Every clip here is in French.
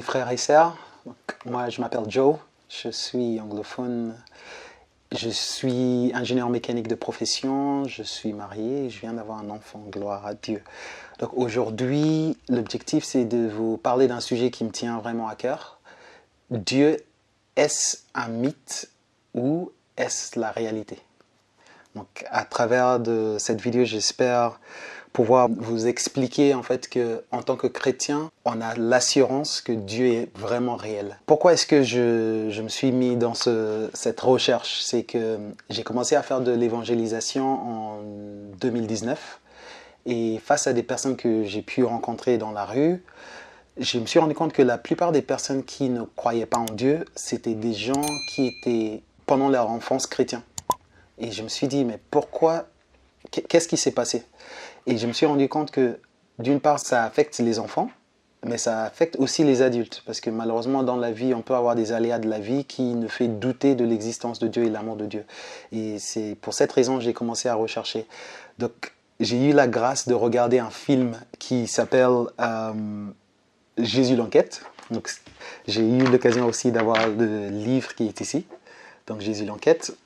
mes frères et sœurs. Moi, je m'appelle Joe, je suis anglophone, je suis ingénieur mécanique de profession, je suis marié et je viens d'avoir un enfant, gloire à Dieu. Donc aujourd'hui, l'objectif c'est de vous parler d'un sujet qui me tient vraiment à cœur. Dieu, est-ce un mythe ou est-ce la réalité? Donc à travers de cette vidéo, j'espère pouvoir vous expliquer en fait que en tant que chrétien, on a l'assurance que Dieu est vraiment réel. Pourquoi est-ce que je me suis mis dans cette recherche? C'est que j'ai commencé à faire de l'évangélisation en 2019 et face à des personnes que j'ai pu rencontrer dans la rue, je me suis rendu compte que la plupart des personnes qui ne croyaient pas en Dieu, c'était des gens qui étaient pendant leur enfance chrétiens. Et je me suis dit, mais pourquoi? Qu'est-ce qui s'est passé? Et je me suis rendu compte que d'une part, ça affecte les enfants, mais ça affecte aussi les adultes. Parce que malheureusement, dans la vie, on peut avoir des aléas de la vie qui nous fait douter de l'existence de Dieu et de l'amour de Dieu. Et c'est pour cette raison que j'ai commencé à rechercher. Donc, j'ai eu la grâce de regarder un film qui s'appelle Jésus l'enquête. Donc, j'ai eu l'occasion aussi d'avoir le livre qui est ici. Donc, Jésus l'enquête.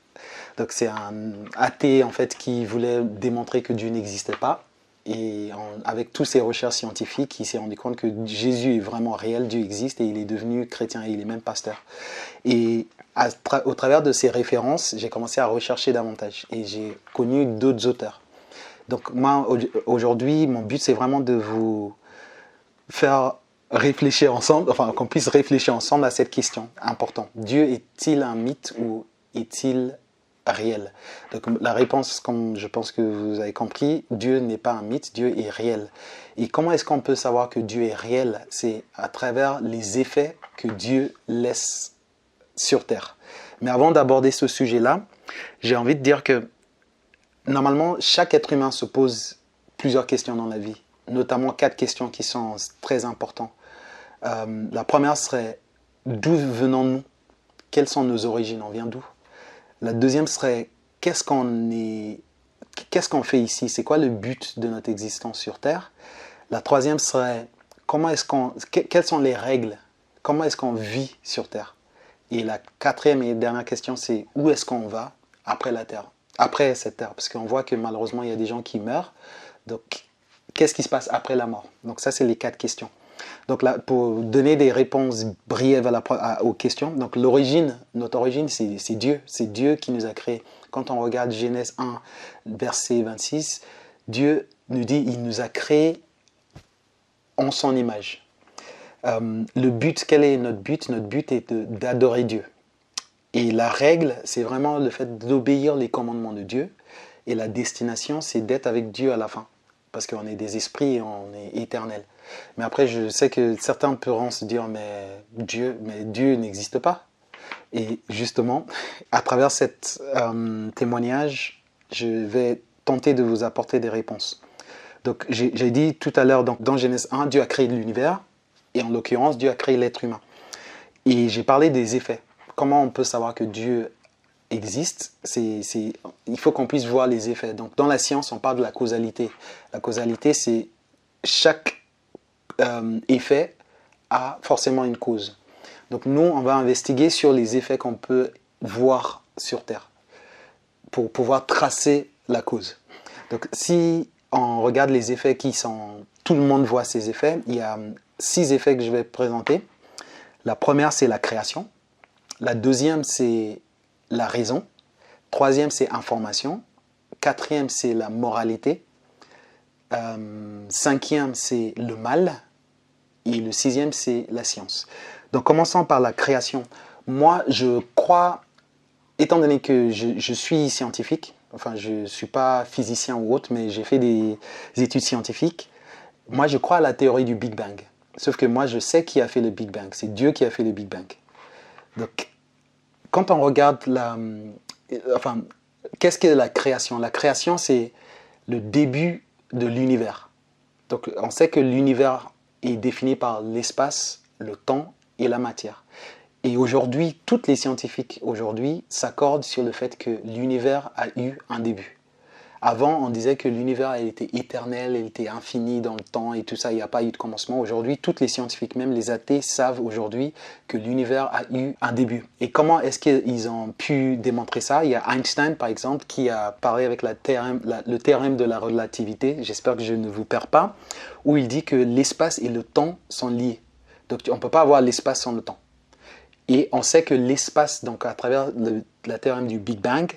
Donc c'est un athée en fait qui voulait démontrer que Dieu n'existait pas et avec toutes ses recherches scientifiques, il s'est rendu compte que Jésus est vraiment réel, Dieu existe et il est devenu chrétien et il est même pasteur. Et au travers de ces références, j'ai commencé à rechercher davantage et j'ai connu d'autres auteurs. Donc moi aujourd'hui, mon but c'est vraiment de vous faire réfléchir ensemble, enfin qu'on puisse réfléchir ensemble à cette question importante. Dieu est-il un mythe ou est-il réel? Donc la réponse, comme je pense que vous avez compris, Dieu n'est pas un mythe, Dieu est réel. Et comment est-ce qu'on peut savoir que Dieu est réel? C'est à travers les effets que Dieu laisse sur terre. Mais avant d'aborder ce sujet-là, j'ai envie de dire que normalement, chaque être humain se pose plusieurs questions dans la vie, notamment 4 questions qui sont très importantes. La première serait, d'où venons-nous? Quelles sont nos origines? On vient d'où? La deuxième serait, qu'est-ce qu'on fait ici? C'est quoi le but de notre existence sur Terre? La troisième serait, quelles sont les règles? Comment est-ce qu'on vit sur Terre? Et la quatrième et dernière question, c'est où est-ce qu'on va après la Terre? Après cette Terre, parce qu'on voit que malheureusement, il y a des gens qui meurent. Donc, qu'est-ce qui se passe après la mort? Donc ça, c'est les 4 questions. Donc là, pour donner des réponses brèves aux questions, donc notre origine, c'est Dieu. C'est Dieu qui nous a créés. Quand on regarde Genèse 1, verset 26, Dieu nous dit, il nous a créés en son image. Le but, quel est notre but? Notre but est d'adorer Dieu. Et la règle, c'est vraiment le fait d'obéir les commandements de Dieu. Et la destination, c'est d'être avec Dieu à la fin. Parce qu'on est des esprits et on est éternel. Mais après, je sais que certains pourront se dire, mais Dieu n'existe pas. Et justement, à travers cet témoignage, je vais tenter de vous apporter des réponses. Donc, j'ai dit tout à l'heure, dans Genèse 1, Dieu a créé l'univers, et en l'occurrence, Dieu a créé l'être humain. Et j'ai parlé des effets. Comment on peut savoir que Dieu existe? Il faut qu'on puisse voir les effets. Donc, dans la science, on parle de la causalité. La causalité, c'est chaque effet a forcément une cause. Donc nous, on va investiguer sur les effets qu'on peut voir sur Terre pour pouvoir tracer la cause. Donc si on regarde les effets tout le monde voit ces effets, il y a 6 effets que je vais présenter. La première, c'est la création. La deuxième, c'est la raison. Troisième, c'est information. Quatrième, c'est la moralité. Cinquième, c'est le mal. Et le 6e, c'est la science. Donc, commençons par la création. Moi, je crois, étant donné que je suis scientifique, enfin, je ne suis pas physicien ou autre, mais j'ai fait des études scientifiques, moi, je crois à la théorie du Big Bang. Sauf que moi, je sais qui a fait le Big Bang. C'est Dieu qui a fait le Big Bang. Donc, quand on regarde qu'est-ce que la création? La création, c'est le début de l'univers. Donc, on sait que l'univers est défini par l'espace, le temps et la matière. Et aujourd'hui, tous les scientifiques aujourd'hui s'accordent sur le fait que l'univers a eu un début. Avant, on disait que l'univers était éternel, il était infini dans le temps et tout ça, il n'y a pas eu de commencement. Aujourd'hui, tous les scientifiques, même les athées, savent aujourd'hui que l'univers a eu un début. Et comment est-ce qu'ils ont pu démontrer ça? Il y a Einstein, par exemple, qui a parlé avec le théorème de la relativité, j'espère que je ne vous perds pas, où il dit que l'espace et le temps sont liés. Donc on ne peut pas avoir l'espace sans le temps. Et on sait que l'espace, donc à travers la théorème du Big Bang,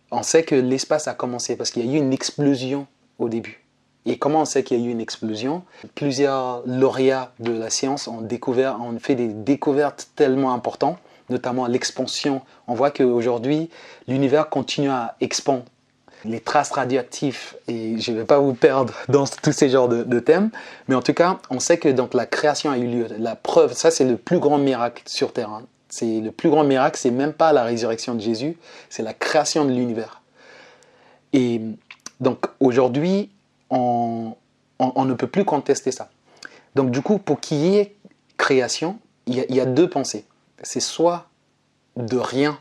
on sait que l'espace a commencé parce qu'il y a eu une explosion au début. Et comment on sait qu'il y a eu une explosion? Plusieurs lauréats de la science ont fait des découvertes tellement importantes, notamment l'expansion. On voit qu'aujourd'hui, l'univers continue à expandre. Les traces radioactives, et je ne vais pas vous perdre dans tous ces genres de thèmes, mais en tout cas, on sait que donc, la création a eu lieu. La preuve, ça c'est le plus grand miracle sur Terre. Hein. C'est le plus grand miracle, c'est même pas la résurrection de Jésus, c'est la création de l'univers. Et donc aujourd'hui, on ne peut plus contester ça. Donc du coup, pour qu'il y ait création, il y a deux pensées. C'est soit de rien,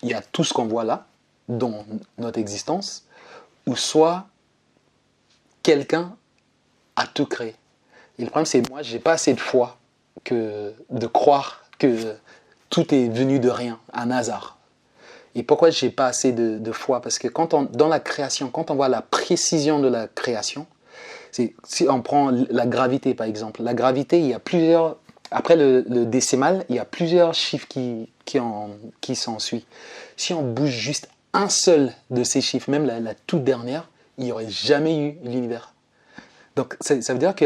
il y a tout ce qu'on voit là, dans notre existence, ou soit quelqu'un a tout créé. Et le problème, c'est que moi, je n'ai pas assez de foi de croire que tout est venu de rien, un hasard. Et pourquoi je n'ai pas assez de foi? Parce que dans la création, quand on voit la précision de la création, si on prend la gravité par exemple, la gravité, il y a plusieurs, après le décimal, il y a plusieurs chiffres qui s'ensuivent. Si on bouge juste un seul de ces chiffres, même la toute dernière, il n'y aurait jamais eu l'univers. Donc ça veut dire que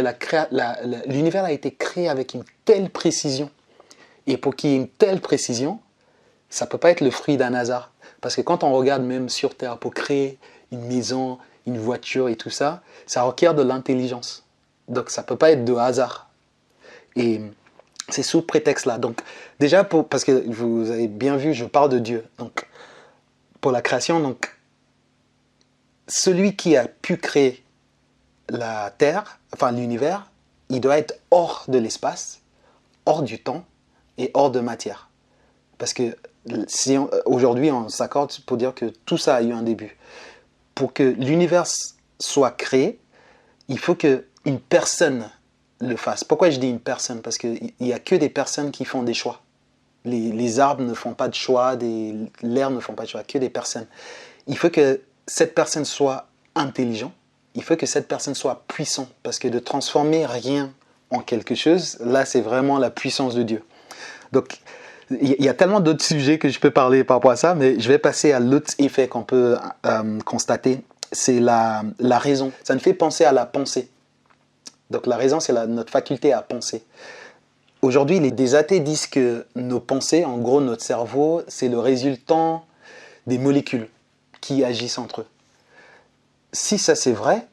l'univers a été créé avec une telle précision. Et pour qu'il y ait une telle précision, ça ne peut pas être le fruit d'un hasard. Parce que quand on regarde même sur Terre, pour créer une maison, une voiture et tout ça, ça requiert de l'intelligence. Donc ça ne peut pas être de hasard. Et c'est sous prétexte là. Donc déjà, parce que vous avez bien vu, je parle de Dieu. Donc pour la création, donc, celui qui a pu créer la Terre, enfin l'univers, il doit être hors de l'espace, hors du temps et hors de matière. Parce que aujourd'hui, on s'accorde pour dire que tout ça a eu un début. Pour que l'univers soit créé, il faut qu'une personne le fasse. Pourquoi je dis une personne? Parce qu'il n'y a que des personnes qui font des choix. Les arbres ne font pas de choix, l'air ne font pas de choix, que des personnes. Il faut que cette personne soit intelligente, il faut que cette personne soit puissante, parce que de transformer rien en quelque chose, là c'est vraiment la puissance de Dieu. Donc il y a tellement d'autres sujets que je peux parler par rapport à ça, mais je vais passer à l'autre effet qu'on peut constater, c'est la raison. Ça nous fait penser à la pensée. Donc la raison, c'est notre faculté à penser. Aujourd'hui, des athées disent que nos pensées, en gros notre cerveau, c'est le résultant des molécules qui agissent entre eux. Si ça c'est vrai,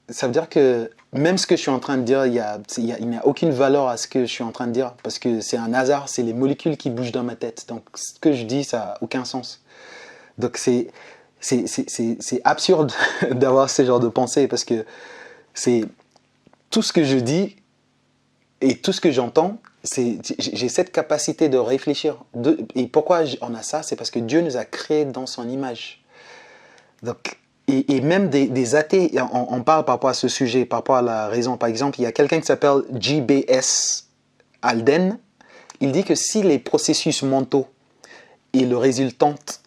ça veut dire que même ce que je suis en train de dire, il n'y a aucune valeur à ce que je suis en train de dire, parce que c'est un hasard, c'est les molécules qui bougent dans ma tête. Donc ce que je dis, ça n'a aucun sens. Donc c'est absurde d'avoir ce genre de pensée, parce que c'est tout ce que je dis et tout ce que j'entends, j'ai cette capacité de réfléchir. Et pourquoi on a ça? C'est parce que Dieu nous a créés dans son image. Donc, et même des athées, on parle par rapport à ce sujet, par rapport à la raison. Par exemple, il y a quelqu'un qui s'appelle J.B.S. Alden. Il dit que si les processus mentaux est le résultante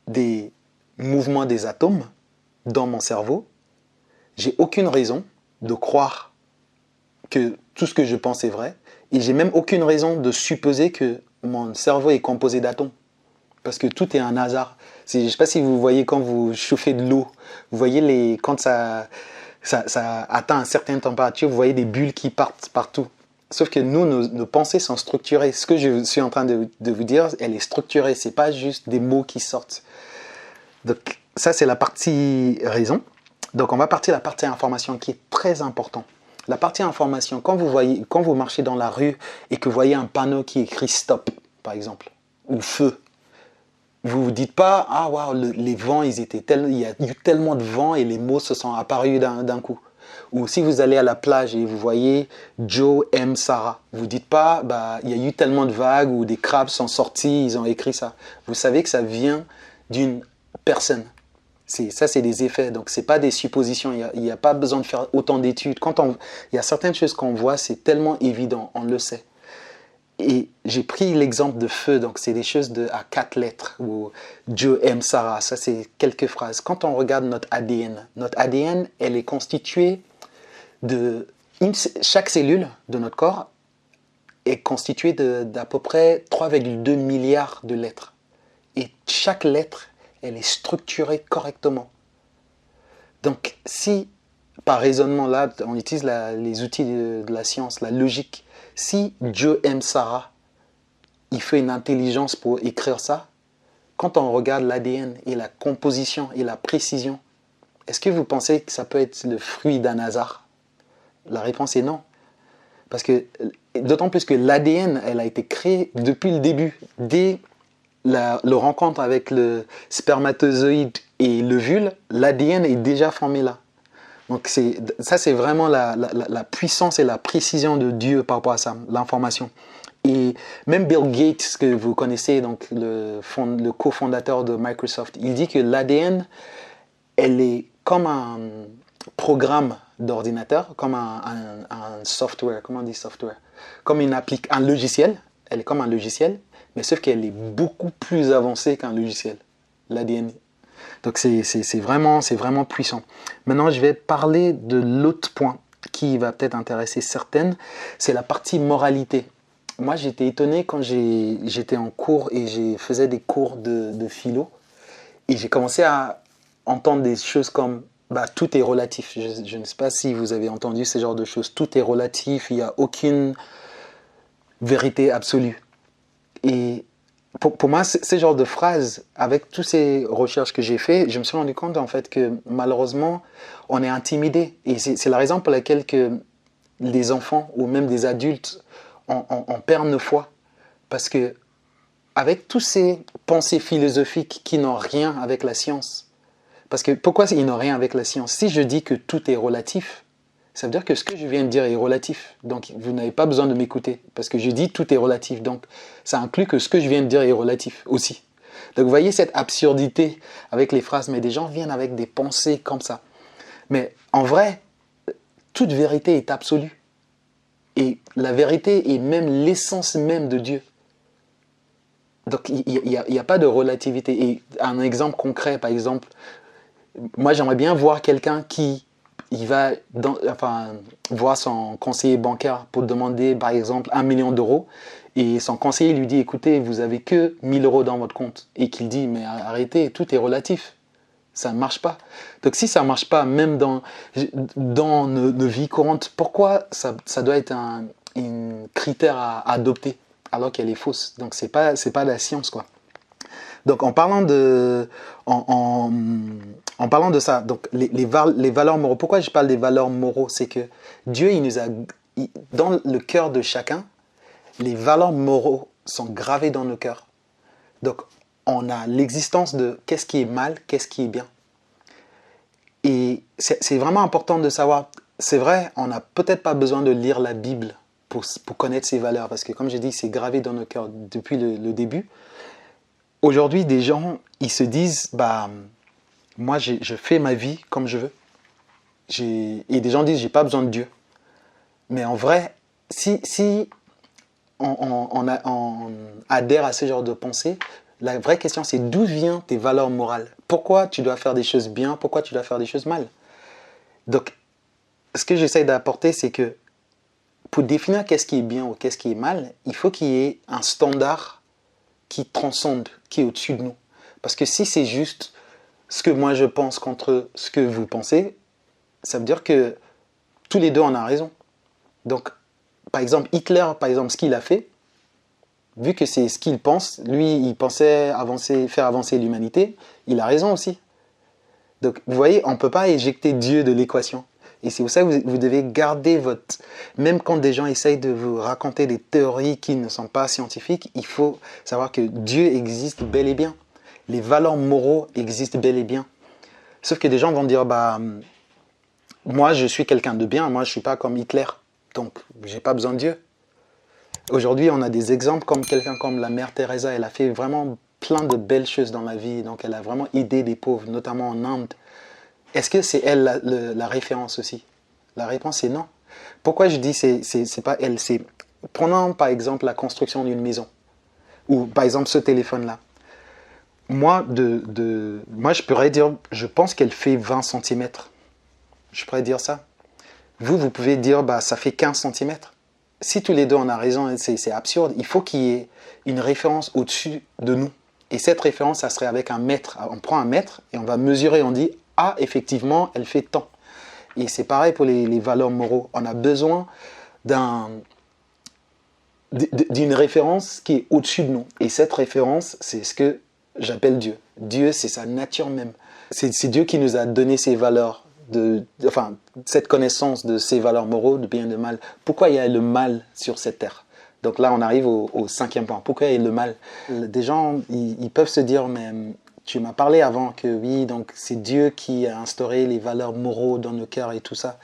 des mouvements des atomes dans mon cerveau, j'ai aucune raison de croire que tout ce que je pense est vrai, et j'ai même aucune raison de supposer que mon cerveau est composé d'atomes, parce que tout est un hasard. Je ne sais pas si vous voyez quand vous chauffez de l'eau, vous voyez quand ça atteint une certaine température, vous voyez des bulles qui partent partout. Sauf que nous, nos pensées sont structurées. Ce que je suis en train de vous dire, elle est structurée, ce n'est pas juste des mots qui sortent. Donc ça, c'est la partie raison. Donc on va partir de la partie information qui est très importante. La partie information, quand vous marchez dans la rue et que vous voyez un panneau qui écrit stop, par exemple, ou feu, vous ne vous dites pas, ah waouh, les vents, il y a eu tellement de vent et les mots se sont apparus d'un coup. Ou si vous allez à la plage et vous voyez Joe aime Sarah, vous ne dites pas, bah, il y a eu tellement de vagues ou des crabes sont sortis, ils ont écrit ça. Vous savez que ça vient d'une personne. Ça, c'est des effets. Donc, c'est pas des suppositions. Il y a pas besoin de faire autant d'études. Il y a certaines choses qu'on voit, c'est tellement évident, on le sait. Et j'ai pris l'exemple de feu, donc c'est des choses à 4 lettres, ou Dieu aime Sarah, ça c'est quelques phrases. Quand on regarde notre ADN, elle est constituée de... chaque cellule de notre corps est constituée d'à peu près 3,2 milliards de lettres. Et chaque lettre, elle est structurée correctement. Donc si, par raisonnement là, on utilise les outils de la science, la logique, si Dieu aime Sarah, il fait une intelligence pour écrire ça. Quand on regarde l'ADN et la composition et la précision, est-ce que vous pensez que ça peut être le fruit d'un hasard? La réponse est non. Parce que, d'autant plus que l'ADN, elle a été créée depuis le début. Dès le rencontre avec le spermatozoïde et l'ovule, l'ADN est déjà formé là. Donc ça, c'est vraiment la puissance et la précision de Dieu par rapport à ça, l'information. Et même Bill Gates, que vous connaissez, donc le cofondateur de Microsoft, il dit que l'ADN, elle est comme un programme d'ordinateur, comme un software, comment on dit software? Comme un logiciel, elle est comme un logiciel, mais sauf qu'elle est beaucoup plus avancée qu'un logiciel, l'ADN. Donc c'est vraiment puissant. Maintenant, je vais parler de l'autre point qui va peut-être intéresser certaines, c'est la partie moralité. Moi, j'étais étonné quand j'étais en cours et je faisais des cours de philo, et j'ai commencé à entendre des choses comme tout est relatif. Je ne sais pas si vous avez entendu ce genre de choses. Tout est relatif, il n'y a aucune vérité absolue. Et pour moi, ce genre de phrase, avec toutes ces recherches que j'ai faites, je me suis rendu compte en fait que malheureusement, on est intimidé. Et c'est la raison pour laquelle que les enfants ou même des adultes, on perd nos foi. Parce que avec toutes ces pensées philosophiques qui n'ont rien avec la science, parce que pourquoi ils n'ont rien avec la science? Si je dis que tout est relatif, ça veut dire que ce que je viens de dire est relatif. Donc, vous n'avez pas besoin de m'écouter. Parce que je dis tout est relatif. Donc, ça inclut que ce que je viens de dire est relatif aussi. Donc, vous voyez cette absurdité avec les phrases. Mais des gens viennent avec des pensées comme ça. Mais en vrai, toute vérité est absolue. Et la vérité est même l'essence même de Dieu. Donc, il n'y a pas de relativité. Et un exemple concret, par exemple, moi, j'aimerais bien voir quelqu'un qui... il va voir son conseiller bancaire pour demander, par exemple, 1 million d'euros. Et son conseiller lui dit, écoutez, vous n'avez que 1 000 euros dans votre compte. Et qu'il dit, mais arrêtez, tout est relatif. Ça ne marche pas. Donc si ça ne marche pas, même dans nos vies courantes, pourquoi ça doit être un critère à adopter alors qu'elle est fausse? Donc c'est pas la science, quoi. Donc en parlant de ça, donc les valeurs moraux, pourquoi je parle des valeurs moraux? C'est que Dieu, dans le cœur de chacun, les valeurs moraux sont gravées dans nos cœurs. Donc on a l'existence de qu'est-ce qui est mal, qu'est-ce qui est bien. Et c'est vraiment important de savoir, c'est vrai, on n'a peut-être pas besoin de lire la Bible pour connaître ces valeurs, parce que comme j'ai dit, c'est gravé dans nos cœurs depuis le début. Aujourd'hui, des gens, ils se disent, moi, je fais ma vie comme je veux. Et des gens disent, j'ai pas besoin de Dieu. Mais en vrai, si on adhère à ce genre de pensée, la vraie question, c'est d'où viennent tes valeurs morales? Pourquoi tu dois faire des choses bien? Pourquoi tu dois faire des choses mal? Donc, ce que j'essaie d'apporter, c'est que pour définir qu'est-ce qui est bien ou qu'est-ce qui est mal, il faut qu'il y ait un standard qui transcende, qui est au-dessus de nous. Parce que si c'est juste ce que moi je pense contre ce que vous pensez, ça veut dire que tous les deux on a raison. Donc, par exemple, Hitler, ce qu'il a fait, vu que c'est ce qu'il pense, lui, il pensait faire avancer l'humanité, il a raison aussi. Donc, vous voyez, on ne peut pas éjecter Dieu de l'équation. Et c'est pour ça que vous devez garder votre... Même quand des gens essayent de vous raconter des théories qui ne sont pas scientifiques, il faut savoir que Dieu existe bel et bien. Les valeurs moraux existent bel et bien. Sauf que des gens vont dire, moi je suis quelqu'un de bien, moi je ne suis pas comme Hitler, donc je n'ai pas besoin de Dieu. Aujourd'hui, on a des exemples comme quelqu'un comme la mère Teresa, elle a fait vraiment plein de belles choses dans la vie. Donc, elle a vraiment aidé des pauvres, notamment en Inde. Est-ce que c'est elle la référence aussi? La réponse est non. Pourquoi je dis c'est pas elle? Prenons par exemple la construction d'une maison. Ou par exemple ce téléphone-là. Moi, je pourrais dire, je pense qu'elle fait 20 cm. Je pourrais dire ça. Vous pouvez dire, bah, ça fait 15 cm. Si tous les deux on a raison, c'est absurde. Il faut qu'il y ait une référence au-dessus de nous. Et cette référence, ça serait avec un mètre. On prend un mètre et on va mesurer. On dit, ah, effectivement, elle fait tant. Et c'est pareil pour les valeurs moraux. On a besoin d'une référence qui est au-dessus de nous. Et cette référence, c'est ce que j'appelle Dieu. Dieu, c'est sa nature même. C'est Dieu qui nous a donné ces valeurs, cette connaissance de ces valeurs moraux, de bien et de mal. Pourquoi il y a le mal sur cette terre? Donc là, on arrive au cinquième point. Pourquoi il y a le mal? Des gens, ils peuvent se dire, mais tu m'as parlé avant que oui, donc c'est Dieu qui a instauré les valeurs moraux dans nos cœurs et tout ça.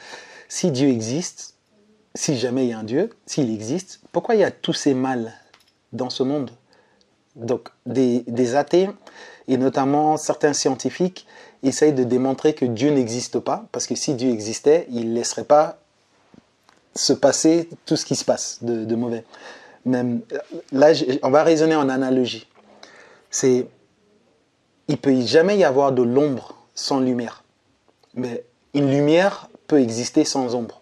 Si Dieu existe, si jamais il y a un Dieu, s'il existe, pourquoi il y a tous ces mal dans ce monde? Donc des athées, et notamment certains scientifiques, essayent de démontrer que Dieu n'existe pas, parce que si Dieu existait, il ne laisserait pas se passer tout ce qui se passe de mauvais. Même, là, on va raisonner en analogie. Il ne peut jamais y avoir de l'ombre sans lumière. Mais une lumière peut exister sans ombre.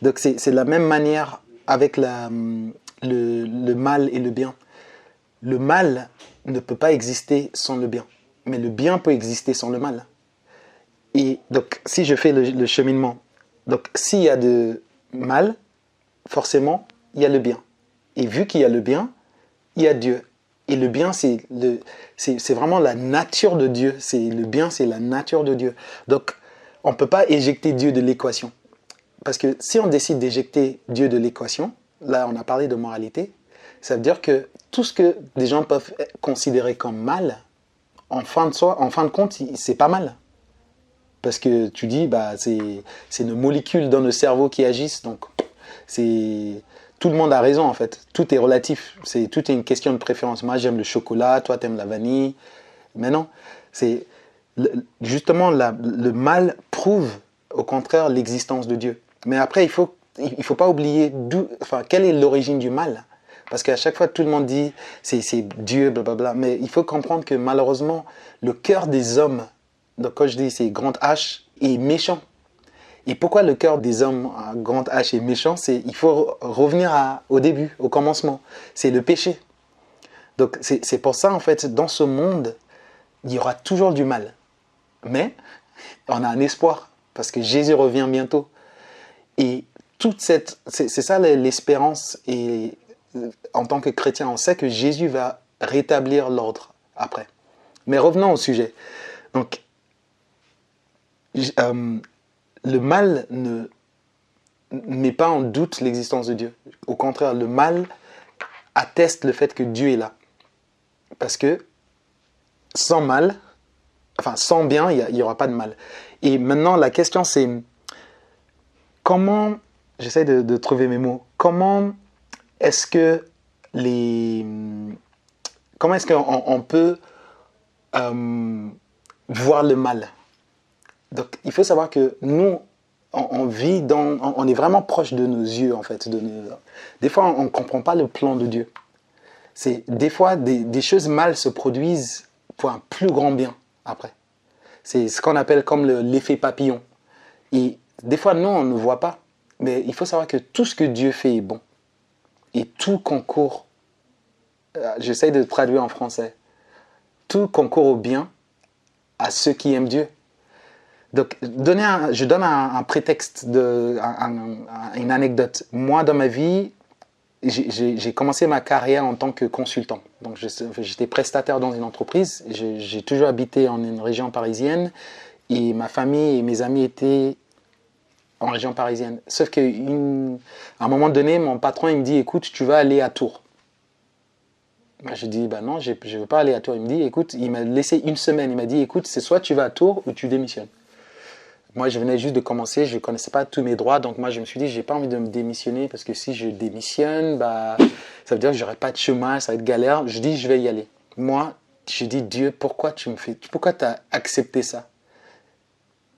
Donc c'est de la même manière avec le mal et le bien. Le mal ne peut pas exister sans le bien. Mais le bien peut exister sans le mal. Et donc, si je fais le cheminement, donc s'il y a de mal, forcément, il y a le bien. Et vu qu'il y a le bien, il y a Dieu. Et le bien, c'est vraiment la nature de Dieu. Le bien, c'est la nature de Dieu. Donc, on ne peut pas éjecter Dieu de l'équation. Parce que si on décide d'éjecter Dieu de l'équation, là, on a parlé de moralité, ça veut dire que tout ce que des gens peuvent considérer comme mal, en fin de compte, c'est pas mal. Parce que tu dis, bah, c'est nos molécules dans le cerveau qui agissent. Donc, tout le monde a raison, en fait. Tout est relatif. Tout est une question de préférence. Moi, j'aime le chocolat, toi, t'aimes la vanille. Mais non, justement, le mal prouve, au contraire, l'existence de Dieu. Mais après, il faut pas oublier quelle est l'origine du mal. Parce qu'à chaque fois, tout le monde dit, c'est Dieu, blablabla. Mais il faut comprendre que malheureusement, le cœur des hommes, donc quand je dis c'est grand H, est méchant. Et pourquoi le cœur des hommes, grand H, est méchant? Il faut revenir au début, au commencement. C'est le péché. Donc c'est pour ça, en fait, dans ce monde, il y aura toujours du mal. Mais on a un espoir, parce que Jésus revient bientôt. Et c'est ça l'espérance. Et en tant que chrétien, on sait que Jésus va rétablir l'ordre après. Mais revenons au sujet. Donc, le mal ne met pas en doute l'existence de Dieu. Au contraire, le mal atteste le fait que Dieu est là. Parce que sans bien, il n'y aura pas de mal. Et maintenant, la question c'est, comment, j'essaie de trouver mes mots, comment est-ce qu'on peut voir le mal? Donc, il faut savoir que nous, on est vraiment proche de nos yeux, en fait. Des fois, on ne comprend pas le plan de Dieu. Des fois, des choses mal se produisent pour un plus grand bien, après. C'est ce qu'on appelle comme l'effet papillon. Et des fois, nous, on ne voit pas. Mais il faut savoir que tout ce que Dieu fait est bon. Et tout concourt, j'essaie de traduire en français, tout concourt au bien à ceux qui aiment Dieu. Donc, je donne un prétexte, une anecdote. Moi, dans ma vie, j'ai commencé ma carrière en tant que consultant. Donc, j'étais prestataire dans une entreprise. J'ai toujours habité en une région parisienne. Et ma famille et mes amis étaient en région parisienne. Sauf qu'à un moment donné, mon patron il me dit, écoute, tu vas aller à Tours. Moi, je dis, bah non, je ne veux pas aller à Tours. Il me dit, écoute, il m'a laissé une semaine. Il m'a dit, écoute, c'est soit tu vas à Tours ou tu démissionnes. Moi, je venais juste de commencer, je ne connaissais pas tous mes droits. Donc moi, je me suis dit, je n'ai pas envie de me démissionner parce que si je démissionne, bah, ça veut dire que je n'aurai pas de chemin, ça va être galère. Je dis, je vais y aller. moi, je dis, Dieu, pourquoi tu as accepté ça?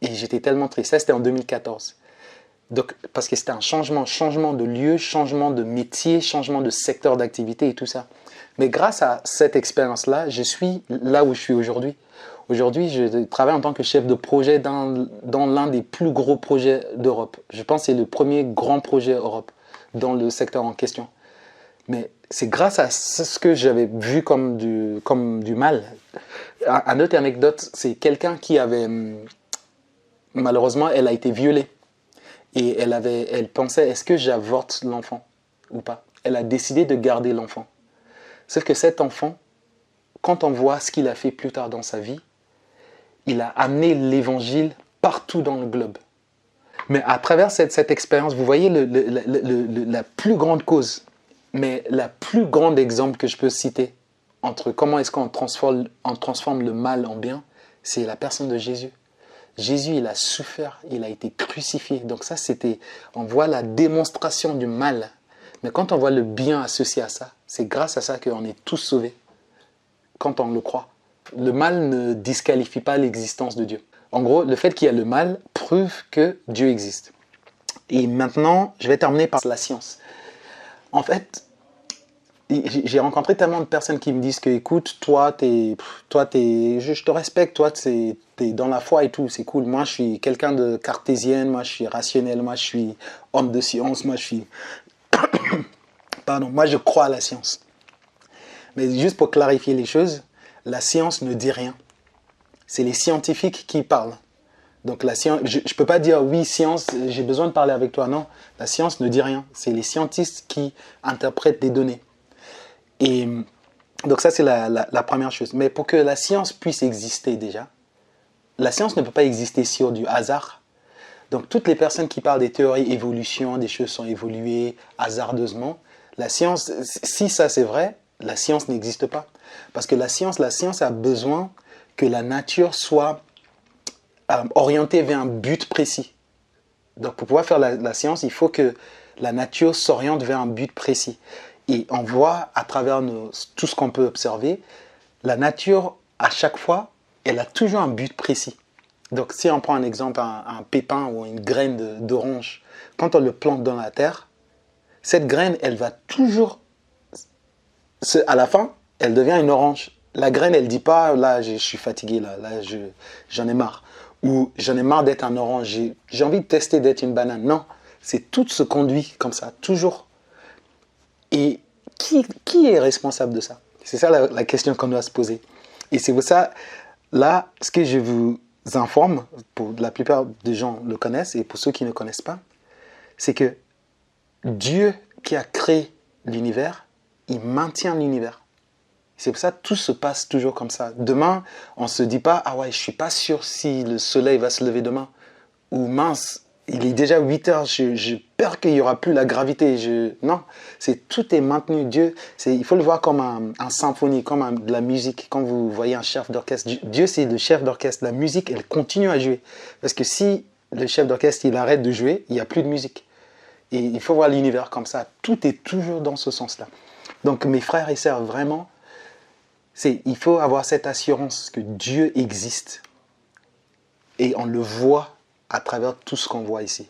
Et j'étais tellement triste. Ça, c'était en 2014. Donc, parce que c'était un changement de lieu, changement de métier, changement de secteur d'activité et tout ça. Mais grâce à cette expérience-là, je suis là où je suis aujourd'hui. Aujourd'hui, je travaille en tant que chef de projet dans l'un des plus gros projets d'Europe. Je pense que c'est le premier grand projet Europe dans le secteur en question. Mais c'est grâce à ce que j'avais vu comme du mal. Une autre anecdote, c'est quelqu'un qui avait, malheureusement, elle a été violée. Et elle pensait, est-ce que j'avorte l'enfant ou pas? Elle a décidé de garder l'enfant. Sauf que cet enfant, quand on voit ce qu'il a fait plus tard dans sa vie, il a amené l'évangile partout dans le globe. Mais à travers cette expérience, vous voyez la plus grande cause, mais la plus grande exemple que je peux citer entre comment est-ce qu'on transforme le mal en bien, c'est la personne de Jésus. Jésus, il a souffert, il a été crucifié. Donc ça, on voit la démonstration du mal. Mais quand on voit le bien associé à ça, c'est grâce à ça qu'on est tous sauvés, quand on le croit. Le mal ne disqualifie pas l'existence de Dieu. En gros, le fait qu'il y a le mal prouve que Dieu existe. Et maintenant, je vais terminer par la science. En fait, j'ai rencontré tellement de personnes qui me disent que, écoute, je te respecte, toi, t'es dans la foi et tout, c'est cool. Moi, je suis quelqu'un de cartésienne, moi, je suis rationnel, moi, je suis homme de science, moi, moi, je crois à la science. Mais juste pour clarifier les choses, la science ne dit rien. C'est les scientifiques qui parlent. Donc, la science, je ne peux pas dire, oui, science, j'ai besoin de parler avec toi. Non, la science ne dit rien. C'est les scientistes qui interprètent des données. Et donc ça, c'est la première chose. Mais pour que la science puisse exister déjà, la science ne peut pas exister sur du hasard. Donc toutes les personnes qui parlent des théories évolution, des choses sont évoluées hasardeusement, la science, si ça c'est vrai, la science n'existe pas. Parce que la science a besoin que la nature soit orientée vers un but précis. Donc pour pouvoir faire la science, il faut que la nature s'oriente vers un but précis. Et on voit à travers tout ce qu'on peut observer, la nature, à chaque fois, elle a toujours un but précis. Donc si on prend un exemple, un pépin ou une graine d'orange, quand on le plante dans la terre, cette graine, elle va toujours, à la fin, elle devient une orange. La graine, elle ne dit pas, là, je suis fatigué, là j'en ai marre. Ou j'en ai marre d'être un orange, j'ai envie de tester d'être une banane. Non, c'est tout se conduit comme ça, toujours. Et qui est responsable de ça? C'est ça la question qu'on doit se poser. Et c'est pour ça, là, ce que je vous informe, pour la plupart des gens le connaissent, et pour ceux qui ne connaissent pas, c'est que Dieu qui a créé l'univers, il maintient l'univers. C'est pour ça que tout se passe toujours comme ça. Demain, on ne se dit pas, ah ouais, je ne suis pas sûr si le soleil va se lever demain. Ou mince, il est déjà 8 heures, je peur qu'il n'y aura plus la gravité. Non, tout est maintenu. Dieu, il faut le voir comme un symphonie, comme de la musique. Quand vous voyez un chef d'orchestre, Dieu c'est le chef d'orchestre. La musique, elle continue à jouer. Parce que si le chef d'orchestre il arrête de jouer, il n'y a plus de musique. Et il faut voir l'univers comme ça. Tout est toujours dans ce sens-là. Donc mes frères et sœurs, vraiment, il faut avoir cette assurance que Dieu existe. Et on le voit à travers tout ce qu'on voit ici.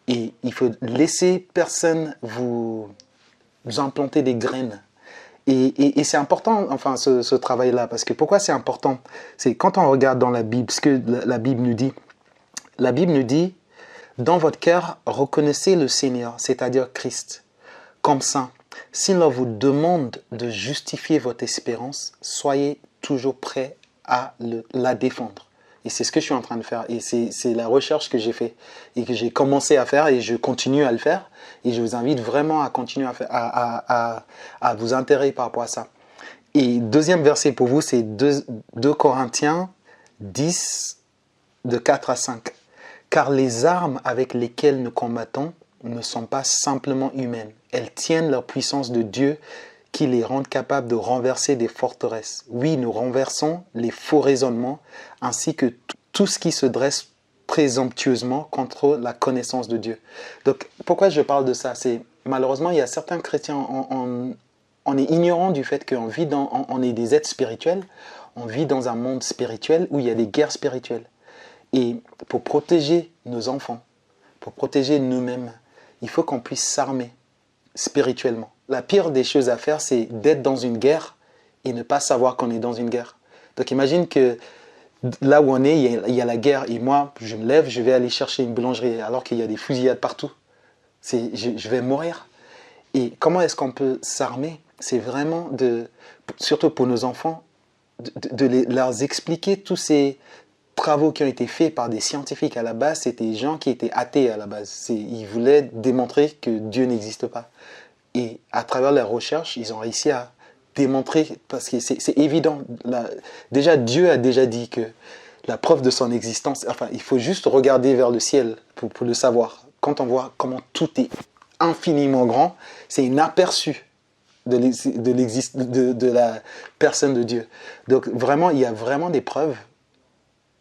Et il faut laisser personne vous implanter des graines. Et c'est important, enfin, ce travail-là, parce que pourquoi c'est important? C'est quand on regarde dans la Bible, ce que la Bible nous dit. La Bible nous dit, dans votre cœur, reconnaissez le Seigneur, c'est-à-dire Christ, comme saint. S'il vous demande de justifier votre espérance, soyez toujours prêt à la défendre. Et c'est ce que je suis en train de faire. Et c'est la recherche que j'ai fait et que j'ai commencé à faire et je continue à le faire. Et je vous invite vraiment à continuer à vous intéresser par rapport à ça. Et deuxième verset pour vous, c'est 2 Corinthiens 10, de 4 à 5. Car les armes avec lesquelles nous combattons ne sont pas simplement humaines. Elles tiennent leur puissance de Dieu qui les rend capables de renverser des forteresses. Oui, nous renversons les faux raisonnements ainsi que tout ce qui se dresse présomptueusement contre la connaissance de Dieu. Donc, pourquoi je parle de ça? C'est malheureusement, il y a certains chrétiens on est ignorant du fait qu'on vit on est des êtres spirituels, on vit dans un monde spirituel où il y a des guerres spirituelles. Et pour protéger nos enfants, pour protéger nous-mêmes, il faut qu'on puisse s'armer spirituellement. La pire des choses à faire, c'est d'être dans une guerre et ne pas savoir qu'on est dans une guerre. Donc imagine que là où on est, il y a la guerre et moi, je me lève, je vais aller chercher une boulangerie alors qu'il y a des fusillades partout. Je vais mourir. Et comment est-ce qu'on peut s'armer? C'est vraiment surtout pour nos enfants, leur expliquer tous ces travaux qui ont été faits par des scientifiques à la base. C'était des gens qui étaient athées à la base. Ils voulaient démontrer que Dieu n'existe pas. Et à travers leurs recherches, ils ont réussi à démontrer, parce que c'est évident. Déjà, Dieu a déjà dit que la preuve de son existence, enfin, il faut juste regarder vers le ciel pour le savoir. Quand on voit comment tout est infiniment grand, c'est un aperçu de la personne de Dieu. Donc vraiment, il y a vraiment des preuves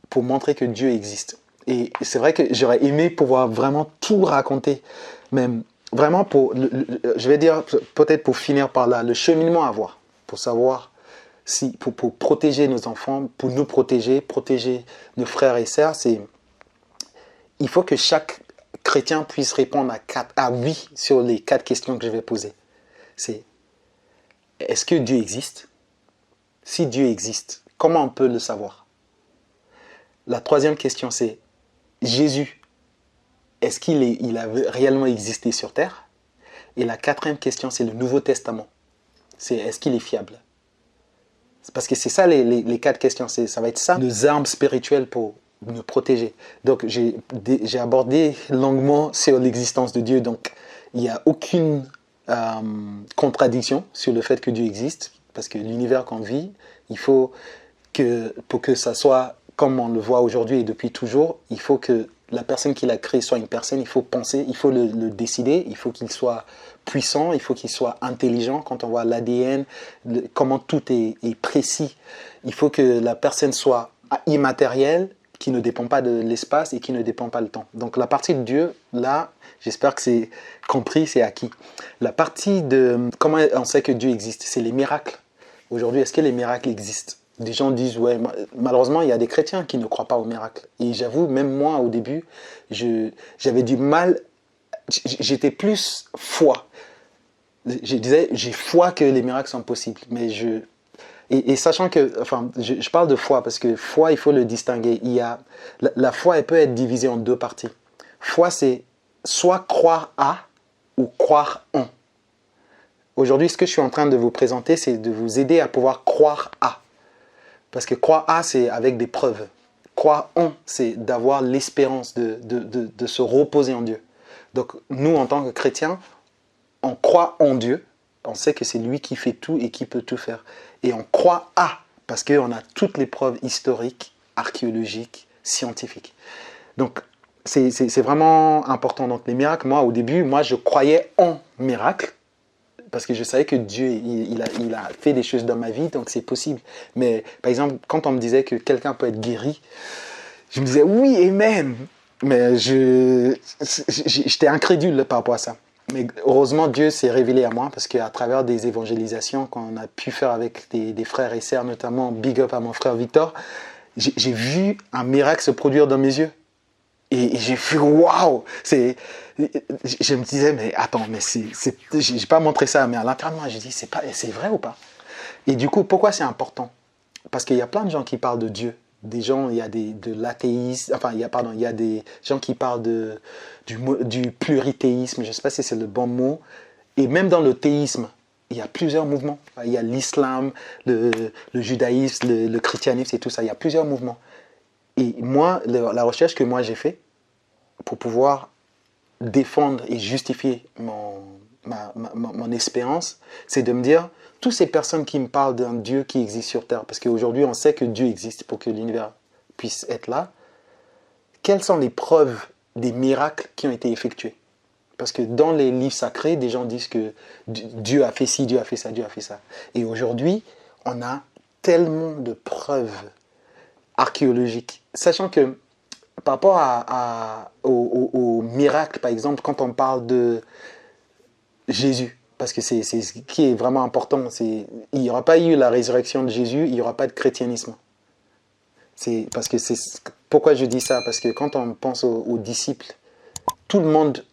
pour montrer que Dieu existe. Et c'est vrai que j'aurais aimé pouvoir vraiment tout raconter, même vraiment je vais dire peut-être pour finir par là, le cheminement à voir, pour savoir si, pour protéger nos enfants, pour nous protéger nos frères et sœurs, il faut que chaque chrétien puisse répondre à oui sur les 4 questions que je vais poser. C'est: est-ce que Dieu existe? Si Dieu existe, comment on peut le savoir? La 3e question, c'est: Jésus, est-ce qu'il a réellement existé sur terre? Et la 4e question, c'est le Nouveau Testament. C'est: est-ce qu'il est fiable? Parce que c'est ça les 4 questions. Ça va être ça, nos armes spirituelles pour nous protéger. Donc j'ai abordé longuement sur l'existence de Dieu. Donc il n'y a aucune contradiction sur le fait que Dieu existe. Parce que l'univers qu'on vit, il faut que, pour que ça soit comme on le voit aujourd'hui et depuis toujours, il faut que la personne qui l'a créé soit une personne, il faut penser, il faut le décider, il faut qu'il soit puissant, il faut qu'il soit intelligent. Quand on voit l'ADN, comment tout est précis, il faut que la personne soit immatérielle, qui ne dépend pas de l'espace et qui ne dépend pas du temps. Donc la partie de Dieu, là, j'espère que c'est compris, c'est acquis. La partie de comment on sait que Dieu existe, c'est les miracles. Aujourd'hui, est-ce que les miracles existent? Des gens disent, ouais, malheureusement, il y a des chrétiens qui ne croient pas aux miracles. Et j'avoue, même moi, au début, j'avais du mal, j'étais plus foi. Je disais, j'ai foi que les miracles sont possibles. Mais et sachant que, enfin, je parle de foi parce que foi, il faut le distinguer. La foi, elle peut être divisée en 2 parties. Foi, c'est soit croire à ou croire en. Aujourd'hui, ce que je suis en train de vous présenter, c'est de vous aider à pouvoir croire à. Parce que croire à, c'est avec des preuves. Croire en, c'est d'avoir l'espérance de se reposer en Dieu. Donc, nous, en tant que chrétiens, on croit en Dieu. On sait que c'est lui qui fait tout et qui peut tout faire. Et on croit à, parce qu'on a toutes les preuves historiques, archéologiques, scientifiques. Donc, c'est vraiment important. Donc, les miracles, moi, au début, je croyais en miracles. Parce que je savais que Dieu, il a fait des choses dans ma vie, donc c'est possible. Mais par exemple, quand on me disait que quelqu'un peut être guéri, je me disais oui, amen. Mais j'étais incrédule par rapport à ça. Mais heureusement, Dieu s'est révélé à moi parce qu'à travers des évangélisations qu'on a pu faire avec des frères et sœurs, notamment big up à mon frère Victor, j'ai vu un miracle se produire dans mes yeux. Et j'ai fait waouh! Je me disais, mais attends, mais j'ai pas montré ça, mais à l'intérieur de moi, j'ai dit, c'est vrai ou pas? Et du coup, pourquoi c'est important? Parce qu'il y a plein de gens qui parlent de Dieu. Des gens, il y a de l'athéisme, enfin, il y a des gens qui parlent du plurithéisme, je ne sais pas si c'est le bon mot. Et même dans le théisme, il y a plusieurs mouvements. Il y a l'islam, le judaïsme, le christianisme et tout ça. Il y a plusieurs mouvements. Et moi, la recherche que moi j'ai fait pour pouvoir défendre et justifier mon espérance, c'est de me dire, toutes ces personnes qui me parlent d'un Dieu qui existe sur Terre, parce qu'aujourd'hui on sait que Dieu existe pour que l'univers puisse être là, quelles sont les preuves des miracles qui ont été effectués? Parce que dans les livres sacrés, des gens disent que Dieu a fait ci, Dieu a fait ça, Dieu a fait ça. Et aujourd'hui, on a tellement de preuves archéologiques. Sachant que par rapport au miracle, par exemple, quand on parle de Jésus, Parce que c'est ce qui est vraiment important. Il n'y aura pas eu la résurrection de Jésus, il n'y aura pas de chrétianisme. Pourquoi je dis ça? Parce que quand on pense aux disciples, tout le monde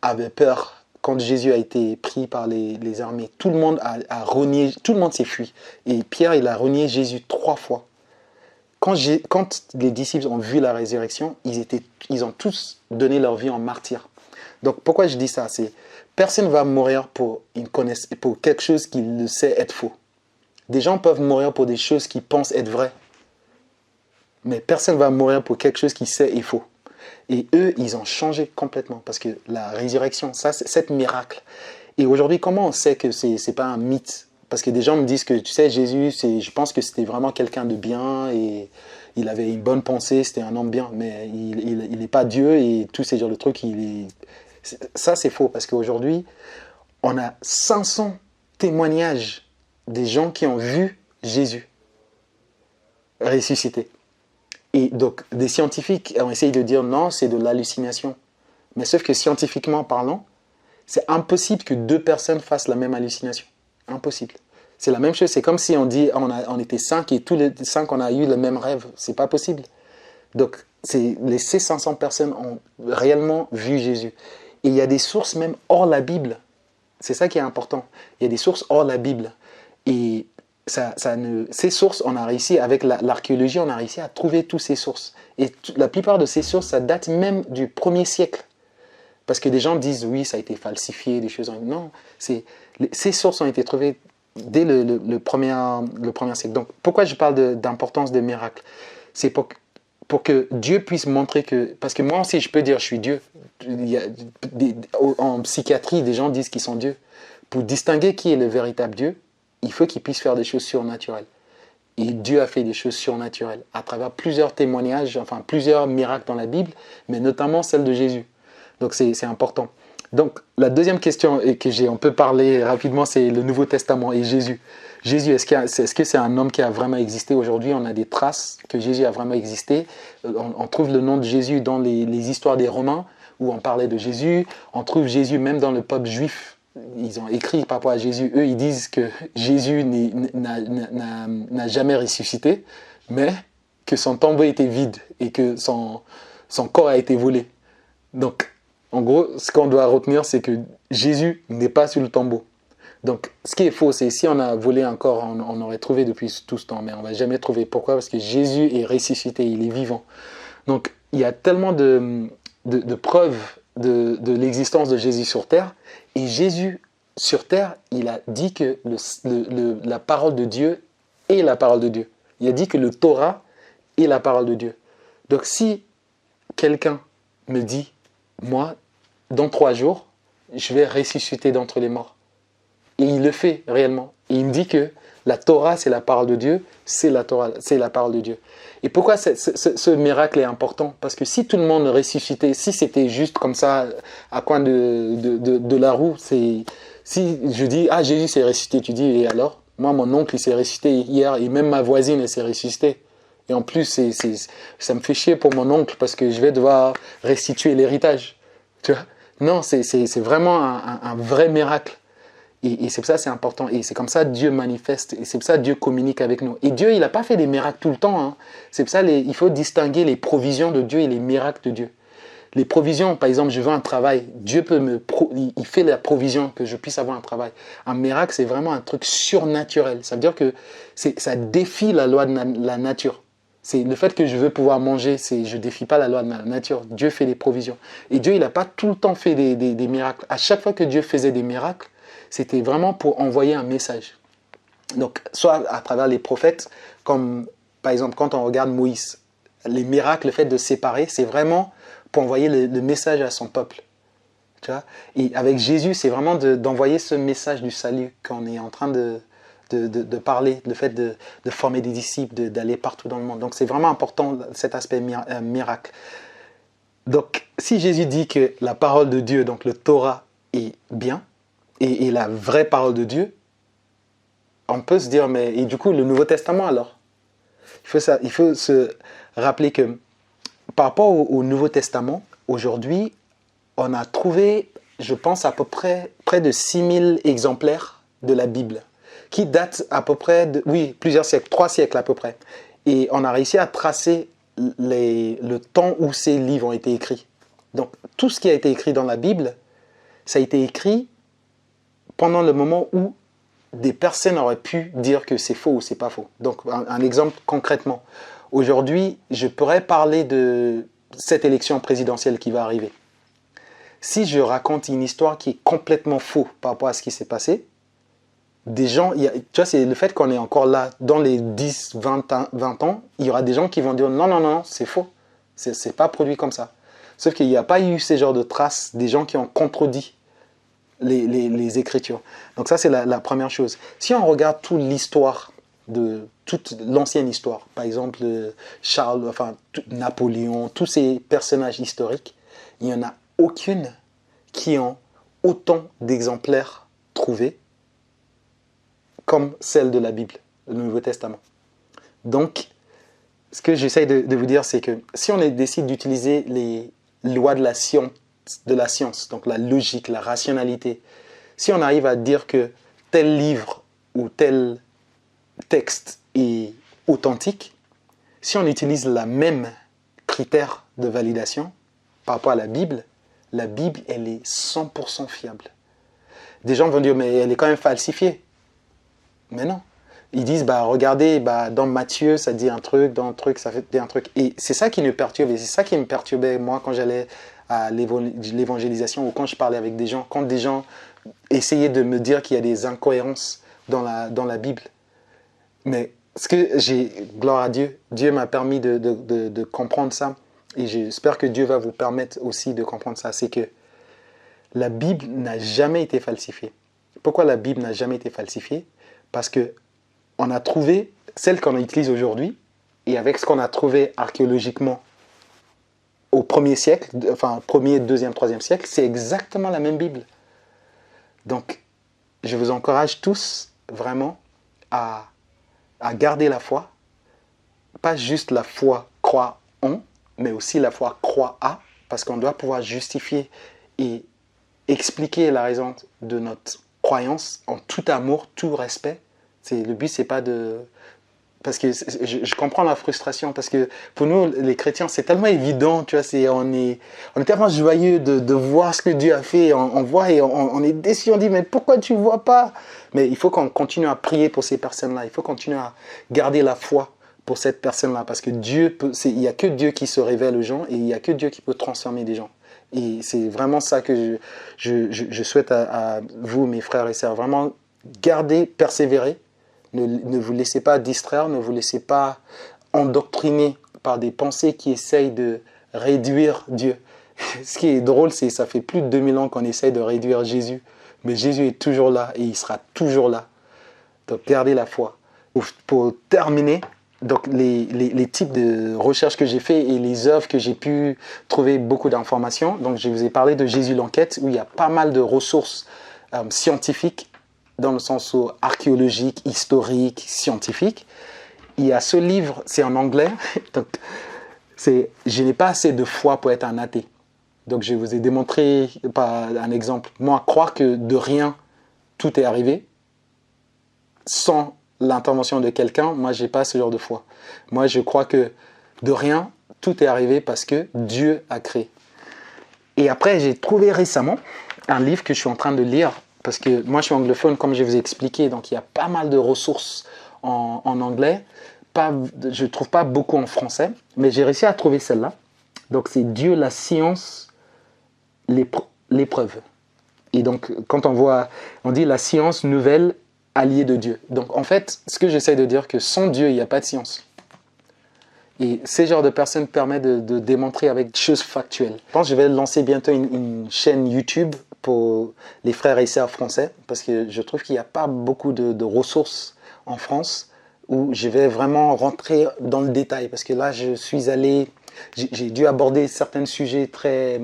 avait peur quand Jésus a été pris par les armées. Tout le monde a renié, tout le monde s'est fui. Et Pierre, il a renié Jésus 3 fois. Quand les disciples ont vu la résurrection, ils ont tous donné leur vie en martyr. Donc pourquoi je dis ça? Personne ne va mourir pour quelque chose qu'il sait être faux. Des gens peuvent mourir pour des choses qu'ils pensent être vraies. Mais personne ne va mourir pour quelque chose qu'ils sait est faux. Et eux, ils ont changé complètement. Parce que la résurrection, ça, c'est cet miracle. Et aujourd'hui, comment on sait que ce n'est pas un mythe? Parce que des gens me disent que, tu sais, Jésus, je pense que c'était vraiment quelqu'un de bien et il avait une bonne pensée, c'était un homme bien. Mais il n'est pas Dieu et tous ces genres de trucs, ça, c'est faux. Parce qu'aujourd'hui, on a 500 témoignages des gens qui ont vu Jésus ressuscité. Et donc, des scientifiques ont essayé de dire non, c'est de l'hallucination. Mais sauf que scientifiquement parlant, c'est impossible que 2 personnes fassent la même hallucination. Impossible. C'est la même chose. C'est comme si on dit on était 5 et tous les 5 on a eu le même rêve. C'est pas possible. Donc, ces 500 personnes ont réellement vu Jésus. Et il y a des sources même hors la Bible. C'est ça qui est important. Il y a des sources hors la Bible. Et ces sources, on a réussi, avec l'archéologie, on a réussi à trouver toutes ces sources. Et la plupart de ces sources, ça date même du 1er siècle. Parce que des gens disent, oui, ça a été falsifié, des choses... Non, ces sources ont été trouvées dès le premier siècle. Donc, pourquoi je parle d'importance de miracles? C'est pour que Dieu puisse montrer que... Parce que moi aussi, je peux dire, je suis Dieu. En psychiatrie, des gens disent qu'ils sont Dieu. Pour distinguer qui est le véritable Dieu, il faut qu'il puisse faire des choses surnaturelles. Et Dieu a fait des choses surnaturelles à travers plusieurs témoignages, enfin plusieurs miracles dans la Bible, mais notamment celle de Jésus. Donc c'est important. Donc la deuxième question on peut parler rapidement, c'est le Nouveau Testament et Jésus. Jésus, est-ce que c'est un homme qui a vraiment existé? Aujourd'hui, on a des traces que Jésus a vraiment existé. On trouve le nom de Jésus dans les histoires des Romains, où on parlait de Jésus. On trouve Jésus même dans le peuple juif. Ils ont écrit par rapport à Jésus. Eux, ils disent que Jésus n'a jamais ressuscité, mais que son tombeau était vide et que son corps a été volé. Donc, en gros, ce qu'on doit retenir, c'est que Jésus n'est pas sur le tombeau. Donc, ce qui est faux, c'est si on a volé un corps, on aurait trouvé depuis tout ce temps, mais on ne va jamais trouver. Pourquoi? Parce que Jésus est ressuscité, il est vivant. Donc, il y a tellement de preuves de l'existence de Jésus sur terre. Et Jésus, sur terre, il a dit que la parole de Dieu est la parole de Dieu. Il a dit que le Torah est la parole de Dieu. Donc si quelqu'un me dit, moi, dans 3 jours, je vais ressusciter d'entre les morts. Et il le fait réellement. Et il me dit que la Torah, c'est la parole de Dieu, c'est la Torah, c'est la parole de Dieu. Et pourquoi ce miracle est important? Parce que si tout le monde ressuscitait, si c'était juste comme ça, à coin de la roue, si je dis, ah, Jésus s'est ressuscité, tu dis, et alors? Moi, mon oncle, il s'est ressuscité hier, et même ma voisine, elle s'est ressuscitée. Et en plus, ça me fait chier pour mon oncle, parce que je vais devoir restituer l'héritage. Tu vois? Non, c'est vraiment un vrai miracle. Et c'est pour ça que c'est important. Et c'est comme ça que Dieu manifeste. Et c'est pour ça que Dieu communique avec nous. Et Dieu, il n'a pas fait des miracles tout le temps. Hein. C'est pour ça qu'il faut distinguer les provisions de Dieu et les miracles de Dieu. Les provisions, par exemple, je veux un travail. Dieu il fait la provision que je puisse avoir un travail. Un miracle, c'est vraiment un truc surnaturel. Ça veut dire que ça défie la loi de la nature. C'est le fait que je veux pouvoir manger, je ne défie pas la loi de la nature. Dieu fait des provisions. Et Dieu, il n'a pas tout le temps fait des miracles. À chaque fois que Dieu faisait des miracles, c'était vraiment pour envoyer un message. Donc, soit à travers les prophètes, comme par exemple quand on regarde Moïse, les miracles, le fait de séparer, c'est vraiment pour envoyer le message à son peuple. Tu vois? Et avec Jésus, c'est vraiment d'envoyer ce message du salut qu'on est en train de parler, le fait de former des disciples, d'aller partout dans le monde. Donc, c'est vraiment important cet aspect miracle. Donc, si Jésus dit que la parole de Dieu, donc le Torah, est bien, et la vraie parole de Dieu, on peut se dire, mais et du coup, le Nouveau Testament alors? Il faut se rappeler que par rapport au Nouveau Testament, aujourd'hui, on a trouvé je pense, à peu près de 6000 exemplaires de la Bible, qui datent à peu près de, oui, plusieurs siècles, 3 siècles à peu près. Et on a réussi à tracer le temps où ces livres ont été écrits. Donc, tout ce qui a été écrit dans la Bible, ça a été écrit pendant le moment où des personnes auraient pu dire que c'est faux ou c'est pas faux. Donc, un exemple concrètement. Aujourd'hui, je pourrais parler de cette élection présidentielle qui va arriver. Si je raconte une histoire qui est complètement fausse par rapport à ce qui s'est passé, des gens, tu vois, c'est le fait qu'on est encore là, dans les 10, 20 ans, il y aura des gens qui vont dire non, non, non, c'est faux. C'est pas produit comme ça. Sauf qu'il n'y a pas eu ces genres de traces, des gens qui ont contredit les Écritures. Donc ça, c'est la première chose. Si on regarde toute l'histoire, toute l'ancienne histoire, par exemple Charles, enfin Napoléon, tous ces personnages historiques, il n'y en a aucune qui ont autant d'exemplaires trouvés comme celle de la Bible, le Nouveau Testament. Donc, ce que j'essaye de vous dire, c'est que si on décide d'utiliser les lois de la science, donc la logique, la rationalité, si on arrive à dire que tel livre ou tel texte est authentique, si on utilise la même critère de validation par rapport à la Bible, elle est 100% fiable. Des gens vont dire, mais elle est quand même falsifiée. Mais non. Ils disent, regardez, dans Matthieu, ça dit un truc, dans un truc, ça fait un truc. Et c'est ça qui nous perturbe. Et c'est ça qui me perturbait, moi, quand j'allais à l'évangélisation ou quand je parlais avec des gens, quand des gens essayaient de me dire qu'il y a des incohérences dans la Bible. Mais gloire à Dieu, Dieu m'a permis de comprendre ça. Et j'espère que Dieu va vous permettre aussi de comprendre ça. C'est que la Bible n'a jamais été falsifiée. Pourquoi la Bible n'a jamais été falsifiée? Parce qu'on a trouvé celle qu'on utilise aujourd'hui, et avec ce qu'on a trouvé archéologiquement au 1er siècle, enfin 1er, 2e, 3e siècle, c'est exactement la même Bible. Donc, je vous encourage tous vraiment à garder la foi, pas juste la foi croit en, mais aussi la foi croit à, parce qu'on doit pouvoir justifier et expliquer la raison de notre croyance en tout amour, tout respect. Le but, c'est pas de... Parce que je comprends la frustration, parce que pour nous, les chrétiens, c'est tellement évident, tu vois, on est tellement joyeux de voir ce que Dieu a fait, on voit et on est déçu, on dit, mais pourquoi tu ne vois pas? Mais il faut qu'on continue à prier pour ces personnes-là, il faut continuer à garder la foi pour cette personne-là, parce que il n'y a que Dieu qui se révèle aux gens, et il n'y a que Dieu qui peut transformer des gens. Et c'est vraiment ça que je souhaite à vous, mes frères et sœurs, vraiment garder, persévérer. Ne vous laissez pas distraire, ne vous laissez pas endoctriner par des pensées qui essayent de réduire Dieu. Ce qui est drôle, c'est que ça fait plus de 2000 ans qu'on essaye de réduire Jésus. Mais Jésus est toujours là et il sera toujours là. Donc gardez la foi. Pour terminer, donc les types de recherches que j'ai fait et les œuvres que j'ai pu trouver beaucoup d'informations. Donc je vous ai parlé de Jésus l'enquête, où il y a pas mal de ressources scientifiques, dans le sens archéologique, historique, scientifique. Il y a ce livre, c'est en anglais, donc je n'ai pas assez de foi pour être un athée. Donc je vous ai démontré par un exemple. Moi, croire que de rien, tout est arrivé, sans l'intervention de quelqu'un, moi, je n'ai pas ce genre de foi. Moi, je crois que de rien, tout est arrivé parce que Dieu a créé. Et après, j'ai trouvé récemment un livre que je suis en train de lire, parce que moi, je suis anglophone, comme je vous ai expliqué, donc il y a pas mal de ressources en anglais. Je ne trouve pas beaucoup en français, mais j'ai réussi à trouver celle-là. Donc, c'est Dieu, la science, l'épreuve. Et donc, quand on dit la science nouvelle alliée de Dieu. Donc, en fait, ce que j'essaie de dire, que sans Dieu, il n'y a pas de science. Et ces genres de personnes permettent de démontrer avec des choses factuelles. Je pense que je vais lancer bientôt une chaîne YouTube pour les frères et sœurs français, parce que je trouve qu'il n'y a pas beaucoup de ressources en France où je vais vraiment rentrer dans le détail. Parce que là, j'ai dû aborder certains sujets très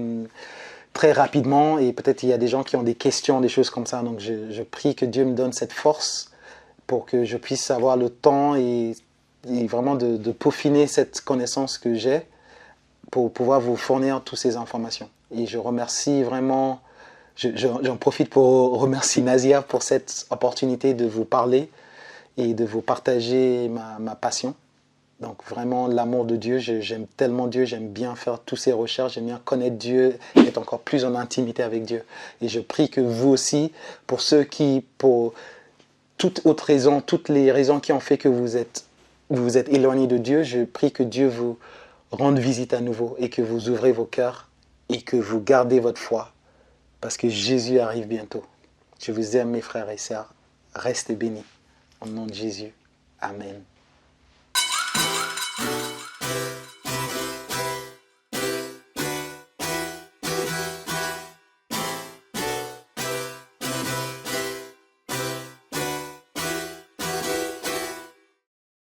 rapidement, et peut-être il y a des gens qui ont des questions, des choses comme ça. Donc je prie que Dieu me donne cette force pour que je puisse avoir le temps et vraiment de peaufiner cette connaissance que j'ai pour pouvoir vous fournir toutes ces informations. Et je remercie vraiment J'en profite pour remercier Nazia pour cette opportunité de vous parler et de vous partager ma passion. Donc vraiment l'amour de Dieu, j'aime tellement Dieu, j'aime bien faire toutes ces recherches, j'aime bien connaître Dieu, être encore plus en intimité avec Dieu. Et je prie que vous aussi, pour ceux qui, pour toute autre raison, toutes les raisons qui ont fait que vous vous êtes éloignés de Dieu, je prie que Dieu vous rende visite à nouveau et que vous ouvrez vos cœurs et que vous gardez votre foi parce que Jésus arrive bientôt. Je vous aime mes frères et sœurs, restez bénis. Au nom de Jésus, Amen.